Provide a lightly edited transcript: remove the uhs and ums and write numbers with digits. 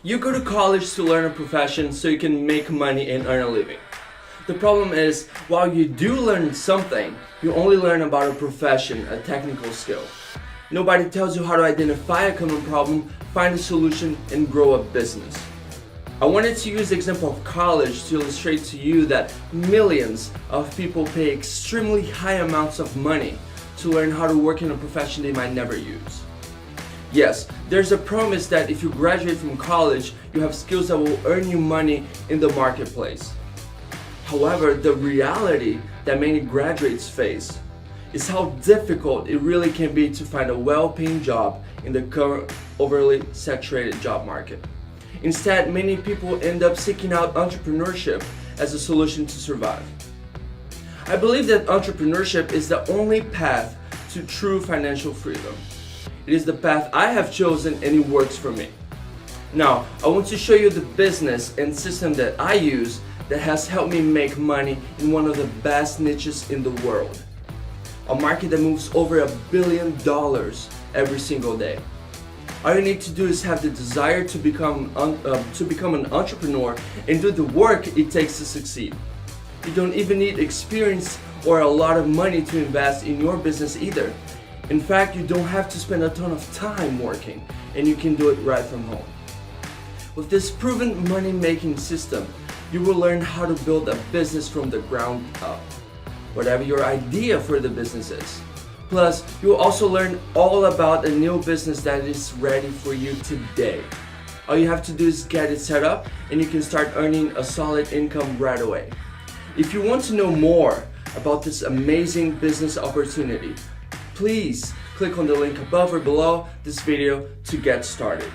You go to college to learn a profession so you can make money and earn a living. The problem is, while you do learn something, you only learn about a profession, a technical skill. Nobody tells you how to identify a common problem, find a solution, and grow a business. I wanted to use the example of college to illustrate to you that millions of people pay extremely high amounts of money to learn how to work in a profession they might never use. Yes, there's a promise that if you graduate from college, you have skills that will earn you money in the marketplace. However, the reality that many graduates face is how difficult it really can be to find a well-paying job in the current overly saturated job market. Instead, many people end up seeking out entrepreneurship as a solution to survive. I believe that entrepreneurship is the only path to true financial freedom. It is the path I have chosen and it works for me. Now, I want to show you the business and system that I use that has helped me make money in one of the best niches in the world. A market that moves over $1 billion every single day. All you need to do is have the desire to become an entrepreneur and do the work it takes to succeed. You don't even need experience or a lot of money to invest in your business either. In fact, you don't have to spend a ton of time working, and you can do it right from home. With this proven money-making system, you will learn how to build a business from the ground up, whatever your idea for the business is. Plus, you will also learn all about a new business that is ready for you today. All you have to do is get it set up and you can start earning a solid income right away. If you want to know more about this amazing business opportunity, please click on the link above or below this video to get started.